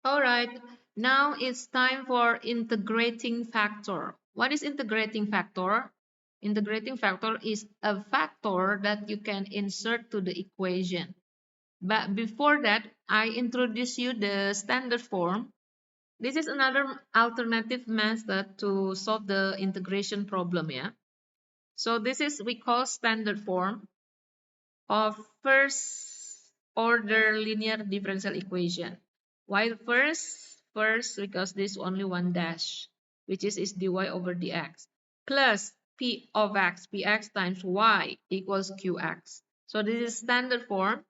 All right, now it's time for integrating factor. What is integrating factor? Integrating factor is a factor that you can insert to the equation. But before that, I introduce you the standard form. This is another alternative method to solve the integration problem, yeah. So this is we call standard form of first order linear differential equation. While first because this only one dash, which is dy over dx, plus p of x, px times y equals qx. So this is standard form.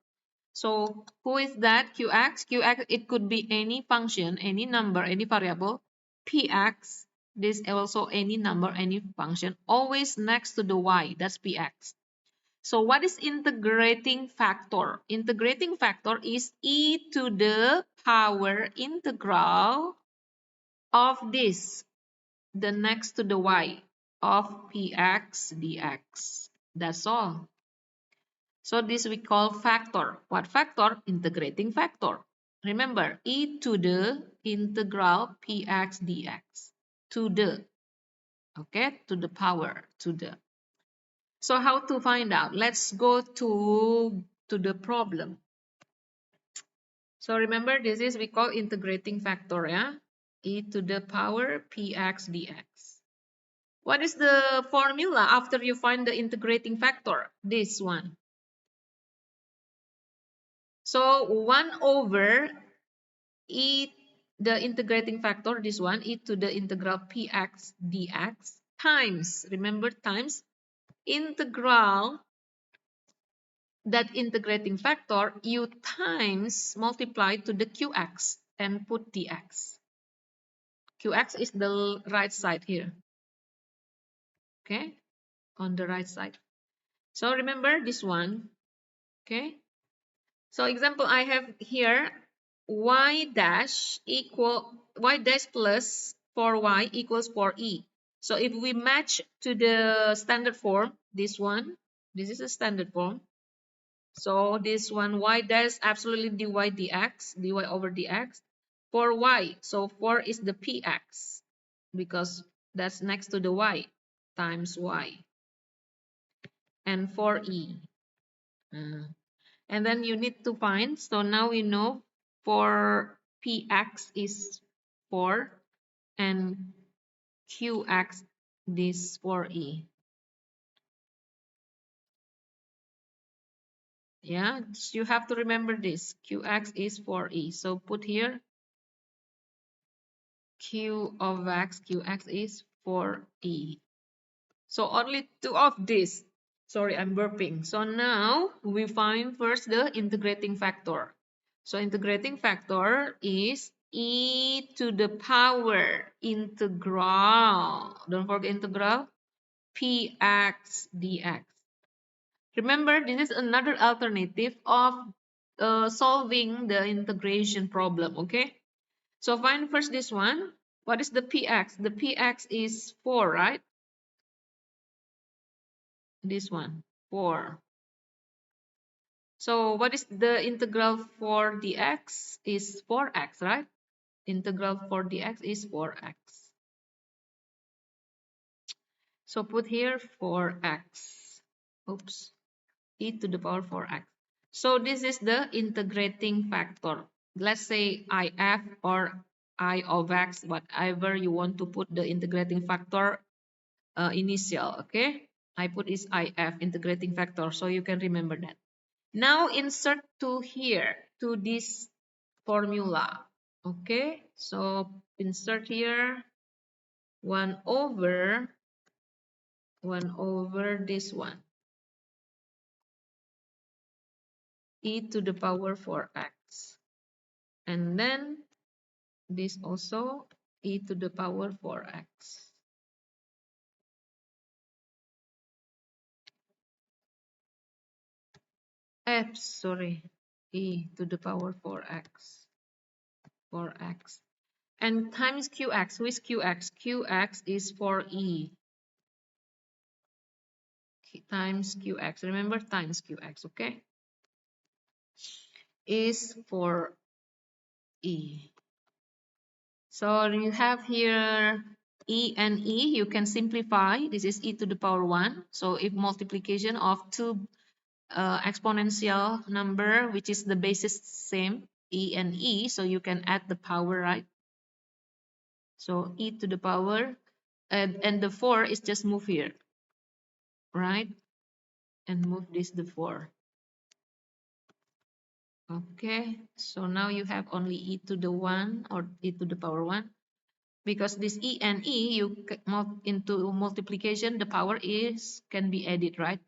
So who is that? Qx. Qx, it could be any function, any number, any variable. Px, this also any number, any function, always next to the y, that's px. So what is integrating factor? Integrating factor is e to the power integral of this, the next to the y, of px dx. That's all. So this we call factor. What factor? Integrating factor. Remember, e to the integral px dx. To the, okay, to the power, to the. So how to find out? Let's go to the problem. So remember, this is we call integrating factor, yeah? E to the power px dx. What is the formula after you find the integrating factor? This one. So 1 over e, the integrating factor, this one, e to the integral px dx times, remember times, integral that integrating factor, you times multiply to the qx and put dx. Qx is the right side here, okay, on the right side. So remember this one, okay. So example I have here, y dash plus 4y equals 4e. So if we match to the standard form, this one, this is a standard form. So this one, y dash absolutely dy dx, dy over dx, for y. So 4 is the px because that's next to the y times y, and 4e. And then you need to find, so now we know for px is 4 and qx this 4e. Yeah, you have to remember this. Qx is 4e. So put here q of x, qx is 4e. So only two of this. Sorry, I'm burping. So now we find first the integrating factor. So integrating factor is e to the power integral. Don't forget integral px dx. Remember, this is another alternative of solving the integration problem, okay? So find first this one. What is the px? The px is 4, right? This one, 4. So what is the integral for dx? Is 4x, right? Integral for dx is 4x. So put here 4x. Oops. E to the power 4x. So this is the integrating factor. Let's say if or I of x, whatever you want to put the integrating factor initial, okay? I put is if, integrating factor, so you can remember that. Now insert to here, to this formula, okay? So insert here 1 over this one, e to the power 4x, and then this also e to the power 4x. Sorry, e to the power 4x, 4x, and times qx. Who is qx? Qx is 4e times qx. Remember times qx, okay? Is 4e. So you have here e and e. You can simplify. This is e to the power 1. So if multiplication of two exponential number, which is the basis same, e and e, so you can add the power, right? So e to the power, and the 4 is just move here, right? And move this the 4. Okay, so now you have only e to the 1 or e to the power 1. Because this e and e, into multiplication, the power is can be added, right?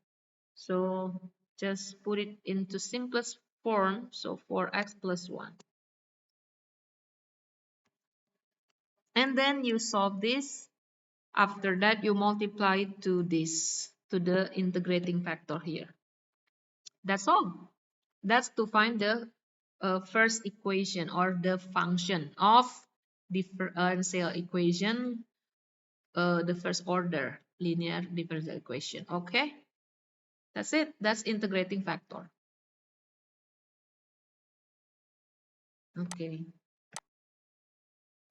So just put it into simplest form. So 4x plus 1. And then you solve this. After that, you multiply to this, to the integrating factor here. That's all. That's to find the first equation or the function of differential equation, the first order linear differential equation. Okay, that's it. That's integrating factor. Okay.